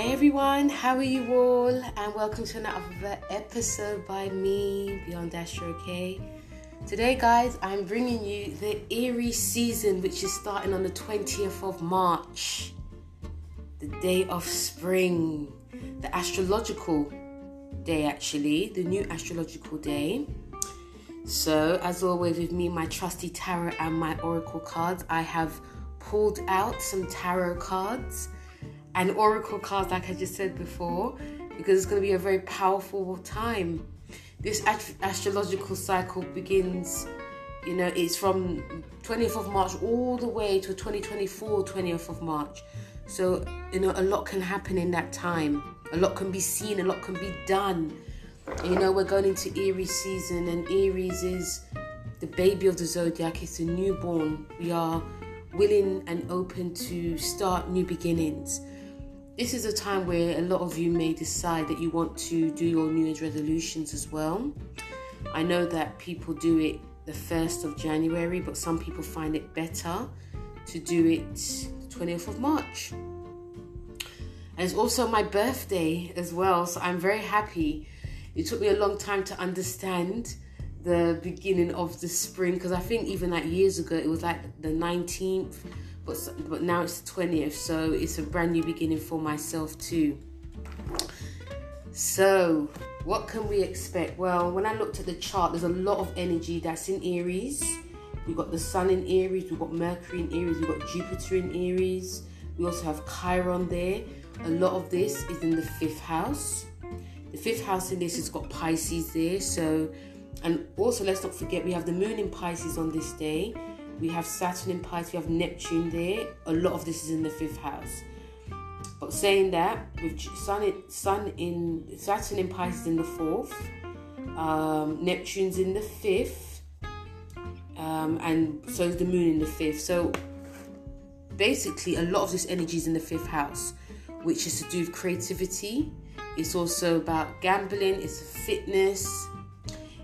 Hey everyone, how are you all? And welcome to another episode by me, Beyond Astro K. Today, guys, I'm bringing you the Aries season, which is starting on the 20th of March, the day of spring, the astrological day, actually, the new astrological day. So, as always, with me, my trusty tarot and my oracle cards, I have pulled out some tarot cards and oracle cards, like I just said before, because it's going to be a very powerful time. This astrological cycle begins, it's from 20th of March all the way to 2024, 20th of March. So, a lot can happen in that time. A lot can be seen, a lot can be done. We're going into Aries season, and Aries is the baby of the zodiac. It's a newborn. We are willing and open to start new beginnings. This is a time where a lot of you may decide that you want to do your New Year's resolutions as well. I know that people do it the 1st of January, but some people find it better to do it the 20th of March. And it's also my birthday as well, so I'm very happy. It took me a long time to understand the beginning of the spring, because I think even like years ago it was like the 19th, but now it's the 20th, so it's a brand new beginning for myself too. So what can we expect? Well, when I looked at the chart, there's a lot of energy that's in Aries. We've got the Sun in Aries, we've got Mercury in Aries, we've got Jupiter in Aries. We also have Chiron there. A lot of this is in the 5th house. The 5th house in this has got Pisces there. So, and also let's not forget, we have the Moon in Pisces on this day. We have Saturn in Pisces, we have Neptune there. A lot of this is in the 5th house. But saying that, with Saturn in Pisces in the 4th, Neptune's in the 5th, and so is the Moon in the 5th. So basically, a lot of this energy is in the 5th house, which is to do with creativity. It's also about gambling, it's fitness,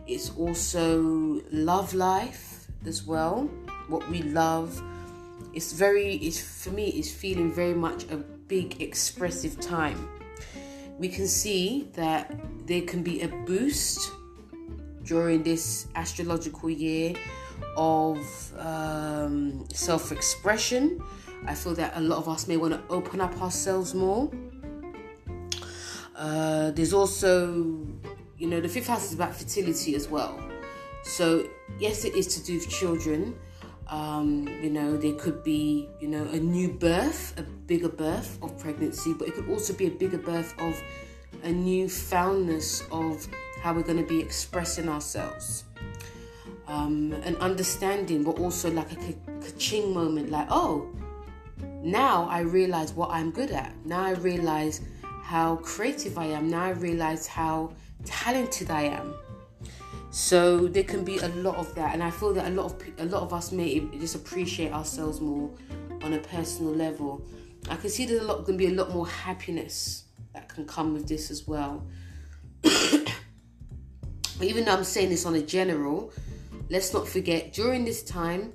it's also love life as well, what we love. For me, it's feeling very much a big expressive time. We can see that there can be a boost during this astrological year of self-expression. I feel that a lot of us may want to open up ourselves more. There's also, the 5th house is about fertility as well. So yes, it is to do with children. There could be, a new birth, a bigger birth of pregnancy, but it could also be a bigger birth of a new foundness of how we're going to be expressing ourselves. An understanding, but also like a ka-ching moment, like, oh, now I realize what I'm good at. Now I realize how creative I am. Now I realize how talented I am. So there can be a lot of that, and I feel that a lot of us may just appreciate ourselves more on a personal level. I can see there's going to be a lot more happiness that can come with this as well. But even though I'm saying this on a general, let's not forget, during this time,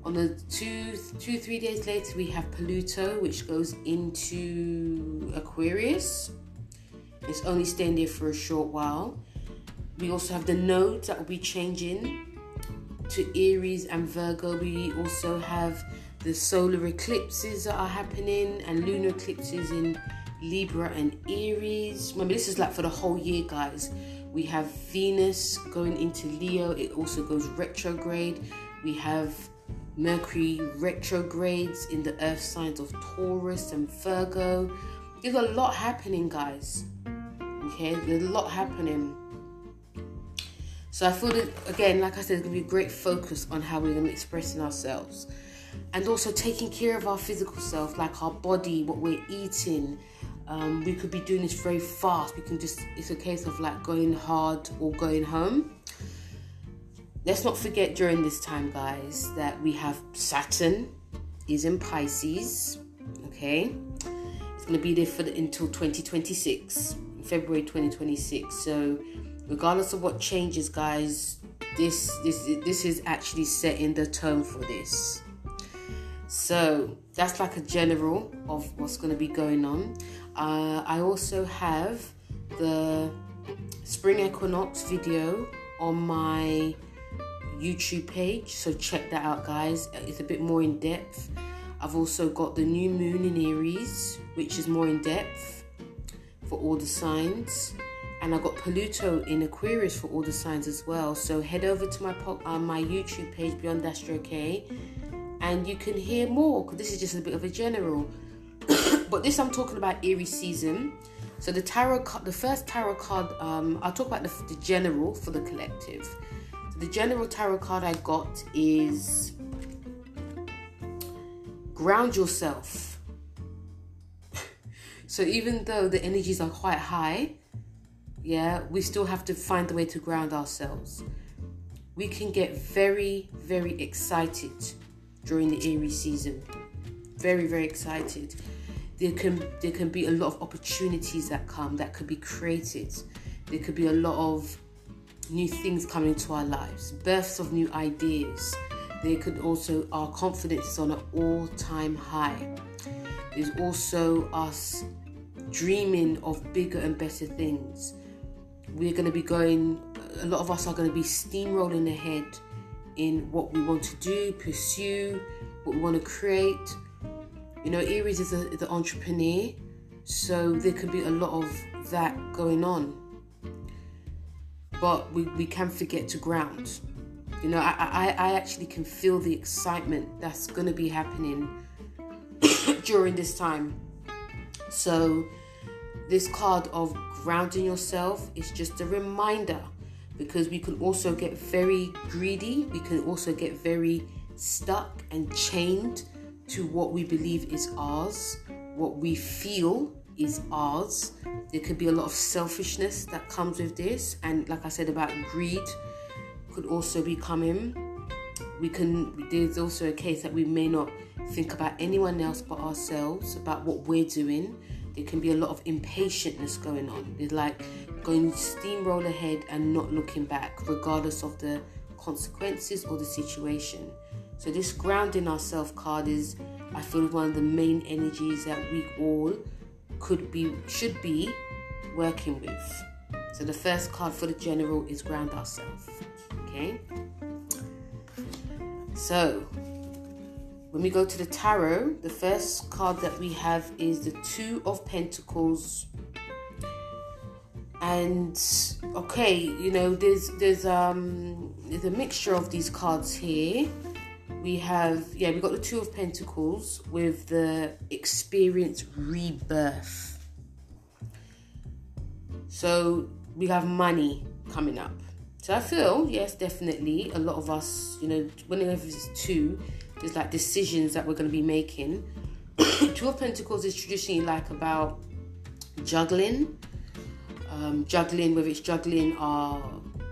on the 3 days later, we have Pluto, which goes into Aquarius. It's only staying there for a short while. We also have the nodes that will be changing to Aries and Virgo. We also have the solar eclipses that are happening and lunar eclipses in Libra and Aries. Remember, this is like for the whole year, guys. We have Venus going into Leo. It also goes retrograde. We have Mercury retrogrades in the earth signs of Taurus and Virgo. There's a lot happening, guys. Okay, there's a lot happening. So I feel that, again, like I said, it's going to be a great focus on how we're going to be expressing ourselves. And also taking care of our physical self, like our body, what we're eating. We could be doing this very fast. It's a case of like going hard or going home. Let's not forget during this time, guys, that we have Saturn is in Pisces. Okay. It's going to be there until 2026, February 2026. So regardless of what changes, guys, this is actually setting the tone for this. So that's like a general of what's going to be going on. I also have the spring equinox video on my YouTube page, so check that out, guys. It's a bit more in depth. I've also got the new moon in Aries, which is more in depth for all the signs, and I got Pluto in Aquarius for all the signs as well. So head over to my YouTube page, Beyond Astro K, and you can hear more, because this is just a bit of a general. But this, I'm talking about Aries season. So the first tarot card, I'll talk about the general for the collective. So the general tarot card I got is ground yourself. So even though the energies are quite high, yeah, we still have to find a way to ground ourselves. We can get very, very excited during the Aries season. Very, very excited. There can be a lot of opportunities that could be created. There could be a lot of new things coming into our lives, births of new ideas. There could also, our confidence is on an all-time high. There's also us dreaming of bigger and better things. We're going to be a lot of us are going to be steamrolling ahead in what we want to do, pursue, what we want to create. You know, Aries is the entrepreneur, so there can be a lot of that going on. But we can forget to ground. You know, I actually can feel the excitement that's going to be happening during this time. So this card of grounding yourself is just a reminder, because we can also get very greedy. We can also get very stuck and chained to what we believe is ours, what we feel is ours. There could be a lot of selfishness that comes with this, and like I said about greed could also be coming. There's also a case that we may not think about anyone else but ourselves, about what we're doing. There can be a lot of impatientness going on. It's like going steamroll ahead and not looking back, regardless of the consequences or the situation. So this grounding ourselves card is, I feel, one of the main energies that we all should be working with. So the first card for the general is ground ourselves. Okay. So when we go to the tarot, the first card that we have is the Two of Pentacles. And okay, you know, there's a mixture of these cards here. We got the Two of Pentacles with the experience rebirth. So we have money coming up. So I feel, yes, definitely, a lot of us, you know, whenever it's two, there's like decisions that we're going to be making. Two of Pentacles is traditionally like about juggling, whether it's juggling our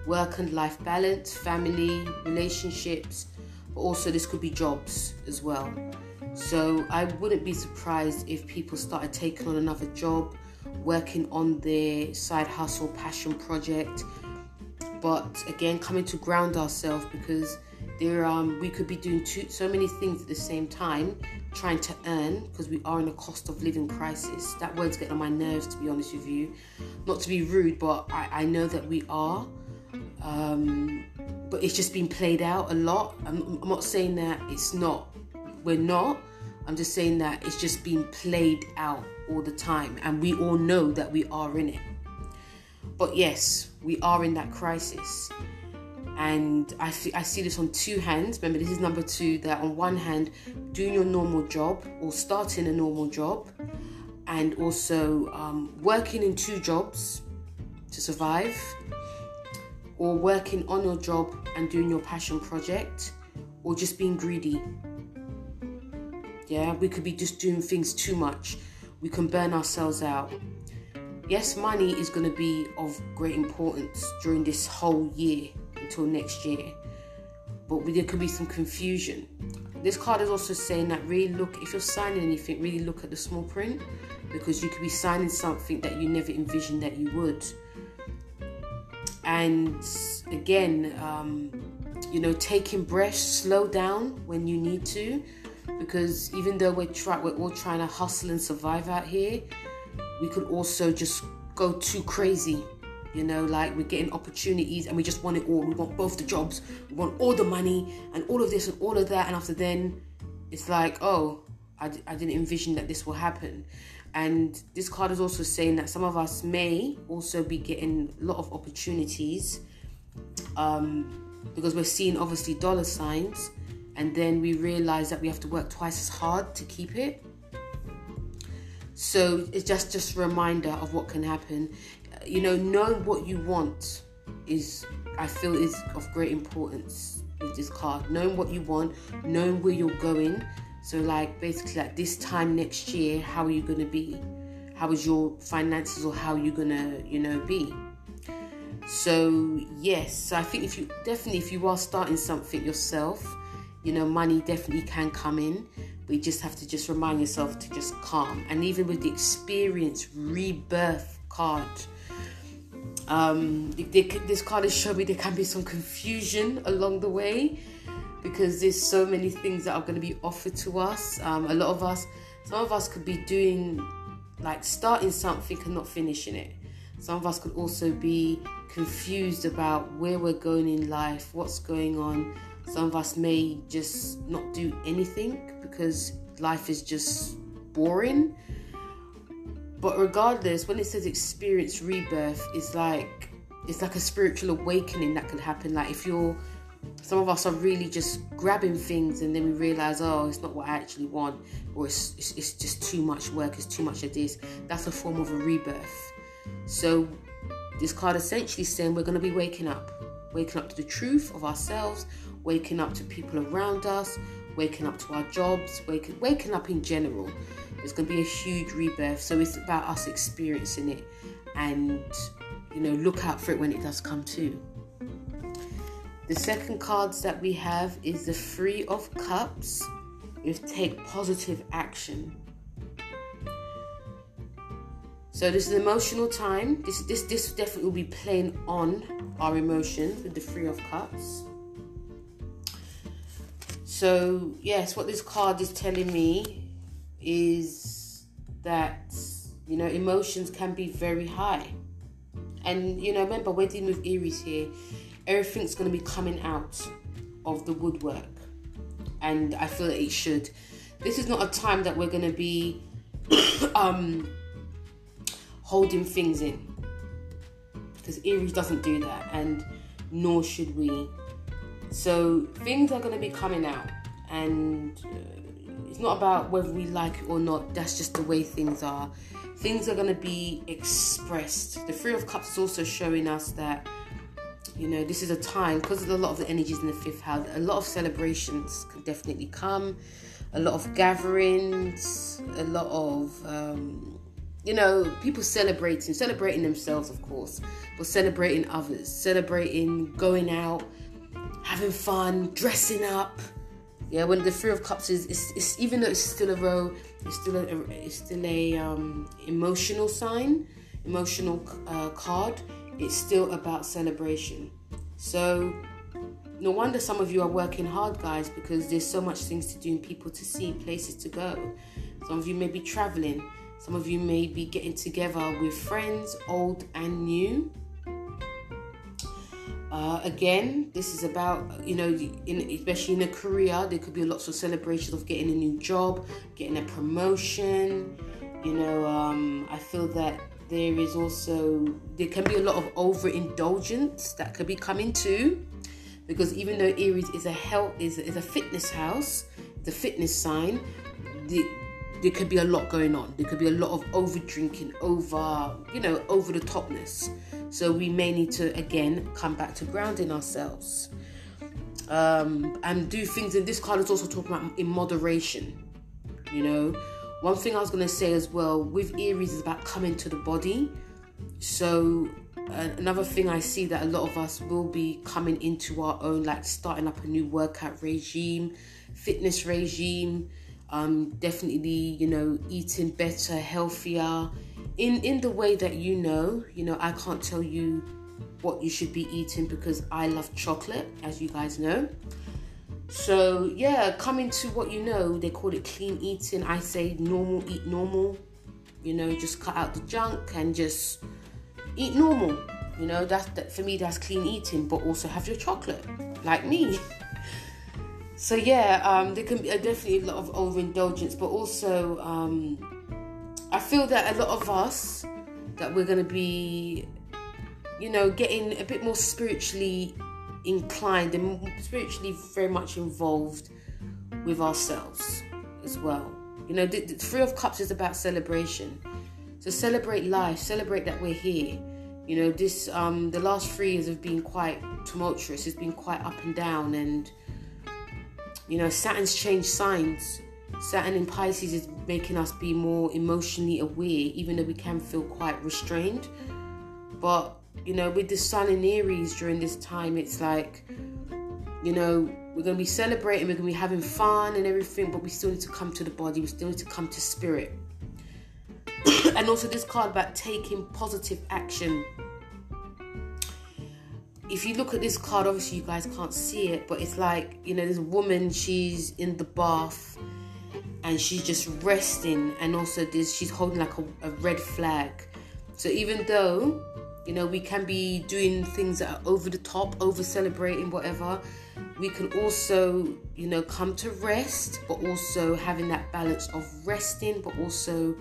work and life balance, family, relationships, but also this could be jobs as well. So I wouldn't be surprised if people started taking on another job, working on their side hustle, passion project. But again, coming to ground ourselves, because we could be doing so many things at the same time, trying to earn, because we are in a cost of living crisis. That word's getting on my nerves, to be honest with you. Not to be rude, but I know that we are. But it's just been played out a lot. I'm not saying that we're not. I'm just saying that it's just been played out all the time, and we all know that we are in it. But yes, we are in that crisis. And I see this on two hands. Remember, this is number two, that on one hand, doing your normal job or starting a normal job, and also working in two jobs to survive, or working on your job and doing your passion project, or just being greedy. Yeah, we could be just doing things too much. We can burn ourselves out. Yes, money is going to be of great importance during this whole year until next year, but there could be some confusion. This card is also saying that really look, if you're signing anything, really look at the small print, because you could be signing something that you never envisioned that you would. And again, taking breaths, slow down when you need to, because even though we're all trying to hustle and survive out here, we could also just go too crazy. Like we're getting opportunities and we just want it all. We want both the jobs, we want all the money and all of this and all of that. And after then, it's like, oh, I didn't envision that this will happen. And this card is also saying that some of us may also be getting a lot of opportunities because we're seeing obviously dollar signs, and then we realize that we have to work twice as hard to keep it. So it's just a reminder of what can happen. Knowing what you want I feel is of great importance with this card. Knowing what you want, knowing where you're going. So like basically like this time next year, how are you going to be? How is your finances, or how are you going to, be? So yes, so I think if you are starting something yourself, money definitely can come in. But you just have to just remind yourself to just calm. And even with the experience rebirth card, this card is showing me there can be some confusion along the way, because there's so many things that are going to be offered to us. Some of us could be doing, like starting something and not finishing it. Some of us could also be confused about where we're going in life, what's going on. Some of us may just not do anything because life is just boring. But regardless, when it says experience rebirth, it's like a spiritual awakening that can happen. Like some of us are really just grabbing things and then we realize, oh, it's not what I actually want, or it's just too much work, it's too much of this. That's a form of a rebirth. So this card essentially saying we're going to be waking up to the truth of ourselves, waking up to people around us, waking up to our jobs, waking up in general. It's going to be a huge rebirth. So it's about us experiencing it and, look out for it when it does come to. The second cards that we have is the Three of Cups with take positive action. So this is an emotional time. This definitely will be playing on our emotions with the Three of Cups. So yes, what this card is telling me is that, emotions can be very high. And, remember, we're dealing with Aries here. Everything's going to be coming out of the woodwork. And I feel that it should. This is not a time that we're going to be holding things in. Because Aries doesn't do that. And nor should we. So things are going to be coming out. And it's not about whether we like it or not. That's just the way things are. Things are going to be expressed. The Three of Cups is also showing us that, this is a time, because of a lot of the energies in the fifth house, a lot of celebrations can definitely come. A lot of gatherings, a lot of, people celebrating themselves, of course, but celebrating others, celebrating going out, having fun, dressing up. Yeah, when the Three of Cups is even though it's still a row, it's still a emotional sign, emotional card. It's still about celebration. So no wonder some of you are working hard, guys, because there's so much things to do and people to see, places to go. Some of you may be traveling. Some of you may be getting together with friends, old and new. Again, this is about, especially in a career, there could be lots of celebrations of getting a new job, getting a promotion. I feel that there can be a lot of overindulgence that could be coming too, because even though Aries is a fitness house, the fitness sign, there could be a lot going on. There could be a lot of over drinking, over the topness. So we may need to, again, come back to grounding ourselves. And do things, and this card is also talking about in moderation. One thing I was going to say as well, with Aries, is about coming to the body. So another thing I see that a lot of us will be coming into our own, like starting up a new workout regime, fitness regime, definitely, eating better, healthier, in the way that I can't tell you what you should be eating because I love chocolate, as you guys know. So yeah, coming to what they call it clean eating. I say normal, eat normal. just cut out the junk and just eat normal. That for me, that's clean eating, but also have your chocolate, like me. So there can be definitely a lot of overindulgence, but also I feel that a lot of us, that we're going to be, getting a bit more spiritually inclined and spiritually very much involved with ourselves as well. The Three of Cups is about celebration. So celebrate life, celebrate that we're here. This the last 3 years have been quite tumultuous. It's been quite up and down, and Saturn's changed signs. Saturn in Pisces is making us be more emotionally aware, even though we can feel quite restrained. But with the Sun in Aries during this time, it's like, we're going to be celebrating, we're going to be having fun and everything, but we still need to come to the body, we still need to come to spirit. And also this card about taking positive action. If you look at this card, obviously you guys can't see it, but it's like, this woman, she's in the bath and she's just resting, and also she's holding like a red flag. So even though, we can be doing things that are over the top, over celebrating, whatever, we can also, come to rest, but also having that balance of resting, but also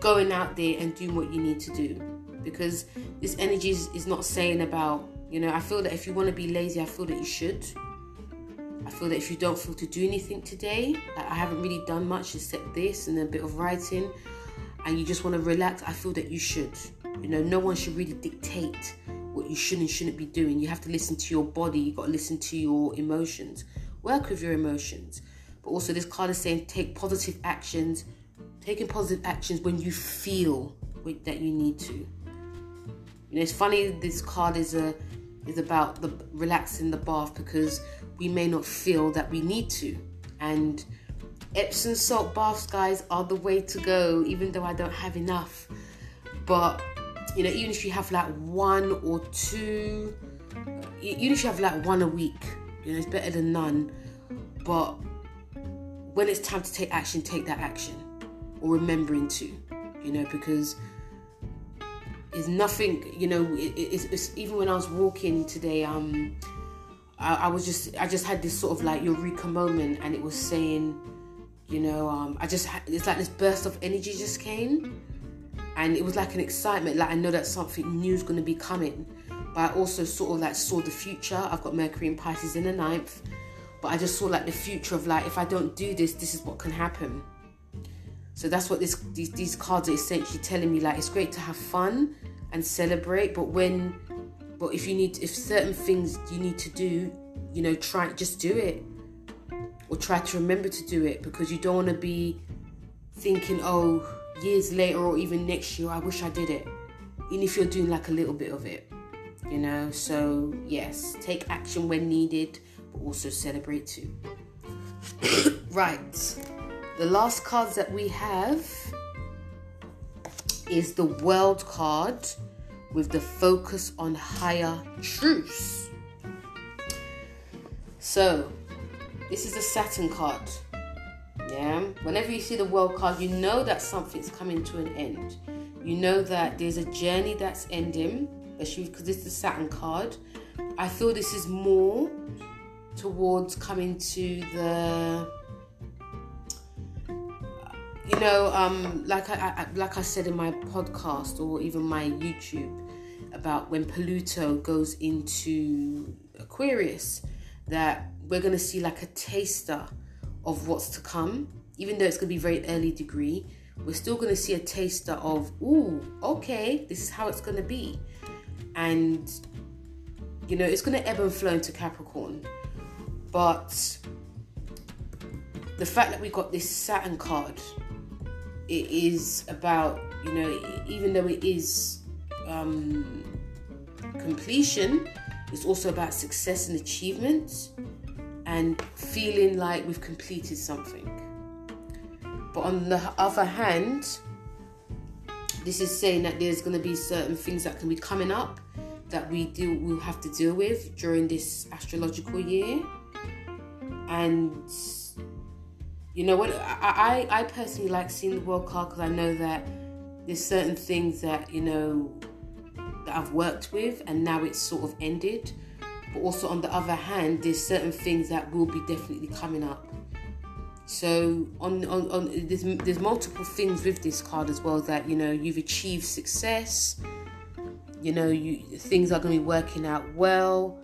going out there and doing what you need to do. Because this energy is not saying about, I feel that if you want to be lazy, I feel that you should. I feel that if you don't feel to do anything today, like I haven't really done much except this and a bit of writing, and you just want to relax, I feel that you should. No one should really dictate what you should and shouldn't be doing. You have to listen to your body. You've got to listen to your emotions. Work with your emotions. But also this card is saying take positive actions. Taking positive actions when you feel that you need to. It's funny, this card is about the relaxing the bath, because we may not feel that we need to. And Epsom salt baths, guys, are the way to go, even though I don't have enough. But even if you have like 1 or 2, even if you have like 1 a week, it's better than none. But when it's time to take action, take that action, or remembering to, because it's nothing, it's even when I was walking today, I just had this sort of like eureka moment, and it was saying, it's like this burst of energy just came. And it was like an excitement, like I know that something new is going to be coming. But I also sort of like saw the future. I've got Mercury in Pisces in the 9th. But I just saw like the future of like, if I don't do this, this is what can happen. So that's what these cards are essentially telling me. Like, it's great to have fun and celebrate. But if certain things you need to do, just do it. Or try to remember to do it. Because you don't want to be thinking, years later or even next year, I wish I did it. Even if you're doing like a little bit of it, So yes, take action when needed, but also celebrate too. Right. The last cards that we have is the World card with the focus on higher truths. So this is the Saturn card. Yeah, whenever you see the World card, you know that something's coming to an end. You know that there's a journey that's ending, especially because this is the Saturn card. I feel this is more towards coming to the, like I said in my podcast or even my YouTube about when Pluto goes into Aquarius, that we're going to see like a taster of what's to come. Even though it's going to be very early degree, we're still going to see a taster of, okay, this is how it's going to be. And, it's going to ebb and flow into Capricorn. But the fact that we got this Saturn card, it is about, even though it is completion, it's also about success and achievement and feeling like we've completed something. But on the other hand, this is saying that there's going to be certain things that can be coming up that we'll have to deal with during this astrological year. And what I personally like seeing the World card, because I know that there's certain things that, you know, that I've worked with and now it's sort of ended. But also on the other hand, there's certain things that will be definitely coming up. So there's multiple things with this card as well, that, you know, you've achieved success. You know, things are going to be working out well.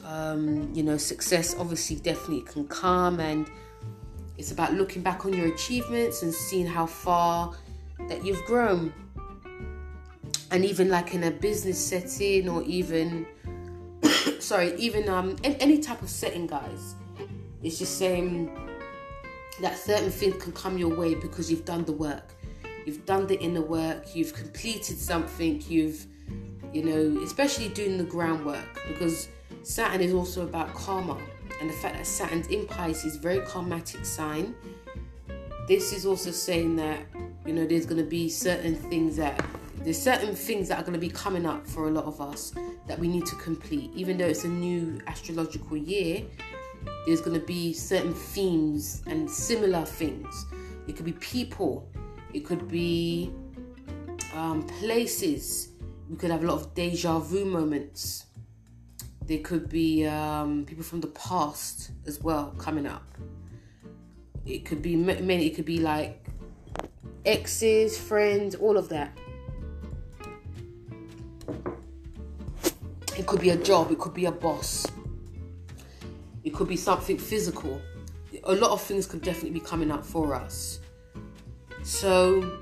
You know, success obviously definitely can come, and it's about looking back on your achievements and seeing how far that you've grown. And even like in a business setting, or even any type of setting, guys, it's just saying that certain things can come your way because you've done the work. You've done the inner work, you've completed something, you've, you know, especially doing the groundwork, because Saturn is also about karma. And the fact that Saturn's in Pisces, very karmatic sign. This is also saying that, you know, there's going to be certain things that are going to be coming up for a lot of us that we need to complete. Even though it's a new astrological year, there's going to be certain themes and similar things. It could be people. It could be places. We could have a lot of deja vu moments. There could be people from the past as well coming up. It could be many. It could be like exes, friends, all of that. It could be a job. It could be a boss. It could be something physical. A lot of things could definitely be coming up for us. So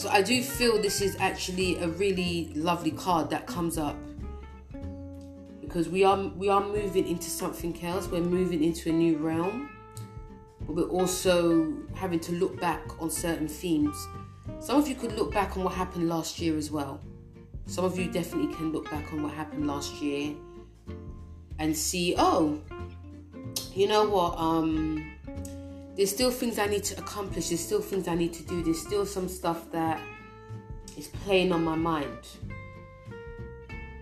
I do feel this is actually a really lovely card that comes up, because we are moving into something else. We're moving into a new realm, but we're also having to look back on certain themes. Some of you could look back on what happened last year as well. Some of you definitely can look back on what happened last year and see, oh, you know what, there's still things I need to accomplish. There's still things I need to do. There's still some stuff that is playing on my mind.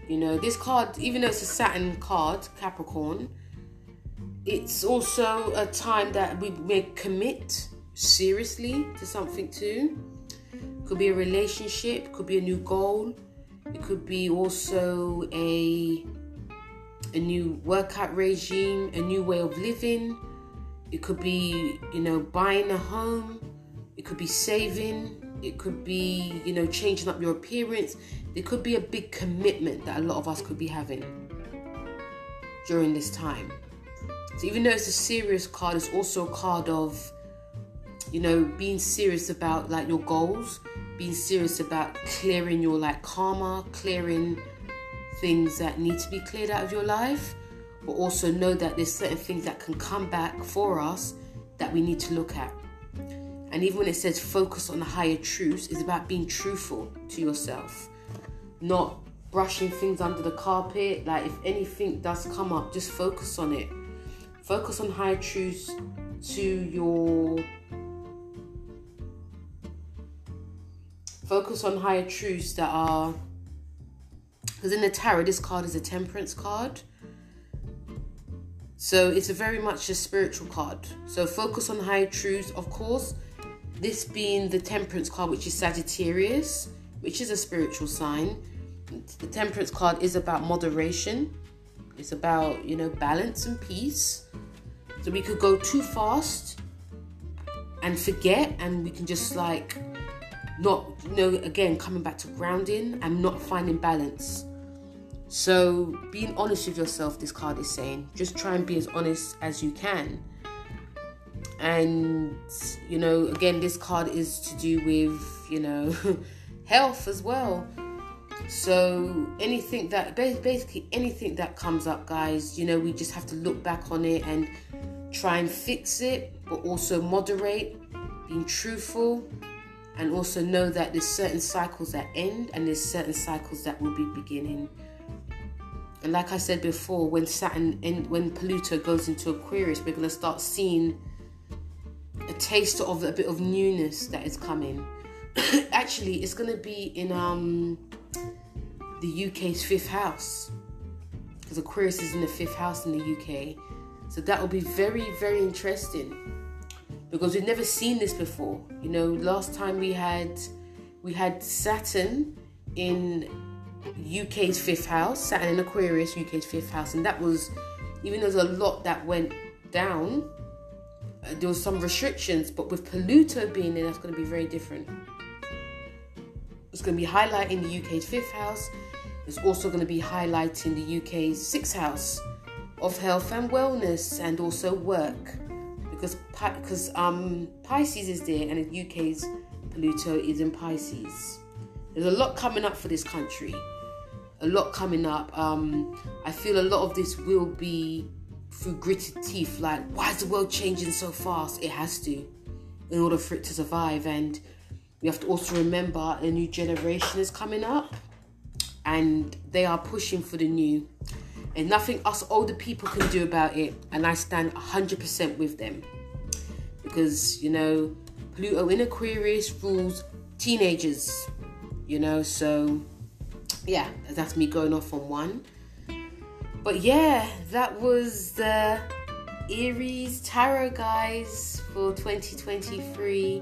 You know, this card, even though it's a Saturn card, Capricorn, it's also a time that we may commit seriously to something too. Could be a relationship, could be a new goal. It could be also a new workout regime, a new way of living. It could be, you know, buying a home. It could be saving. It could be, you know, changing up your appearance. There could be a big commitment that a lot of us could be having during this time. So even though it's a serious card, it's also a card of, you know, being serious about like your goals, being serious about clearing your like karma, clearing things that need to be cleared out of your life. But also know that there's certain things that can come back for us that we need to look at. And even when it says focus on the higher truths, it's about being truthful to yourself, not brushing things under the carpet. Like if anything does come up, just focus on it. Focus on higher truths to your... Focus on higher truths that are... Because in the tarot, this card is a temperance card. So it's very much a spiritual card. So focus on higher truths, of course. This being the temperance card, which is Sagittarius, which is a spiritual sign. The temperance card is about moderation. It's about, you know, balance and peace. So we could go too fast and forget, and we can just like not, you know, again, coming back to grounding and not finding balance. So being honest with yourself, this card is saying, just try and be as honest as you can. And, you know, again, this card is to do with, you know, health as well. So anything that, basically anything that comes up, guys, you know, we just have to look back on it and try and fix it, but also moderate, being truthful, and also know that there's certain cycles that end and there's certain cycles that will be beginning. And like I said before, when when Pluto goes into Aquarius, we're going to start seeing a taste of a bit of newness that is coming. Actually, it's going to be in the UK's 5th house, because Aquarius is in the 5th house in the UK. So that will be very, very interesting. because we've never seen this before. You know, last time we had Saturn in UK's 5th house, Saturn in Aquarius, UK's 5th house, and that was, even though there's a lot that went down, there was some restrictions, but with Pluto being there, that's going to be very different. It's going to be highlighting the UK's 5th house. It's also going to be highlighting the UK's 6th house of health and wellness, and also work, because Pisces is there, and the UK's Pluto is in Pisces. There's a lot coming up for this country. A lot coming up. I feel a lot of this will be through gritted teeth. Like, why is the world changing so fast? It has to, in order for it to survive. And we have to also remember a new generation is coming up, and they are pushing for the new. And nothing us older people can do about it. And I stand 100% with them. Because, you know, Pluto in Aquarius rules teenagers. You know, so yeah, that's me going off on one. But yeah, that was the Aries tarot, guys, for 2023.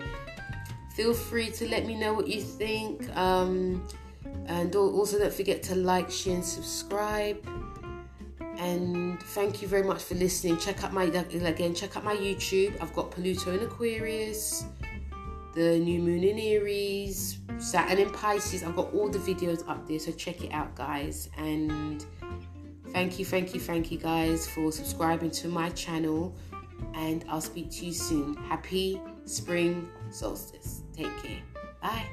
Feel free to let me know what you think. And also don't forget to like, share and subscribe. And thank you very much for listening. Check out my YouTube. I've got Pluto in Aquarius, the new moon in Aries, Saturn in Pisces. I've got all the videos up there, so check it out, guys. And thank you guys for subscribing to my channel, and I'll speak to you soon. Happy spring solstice. Take care. Bye.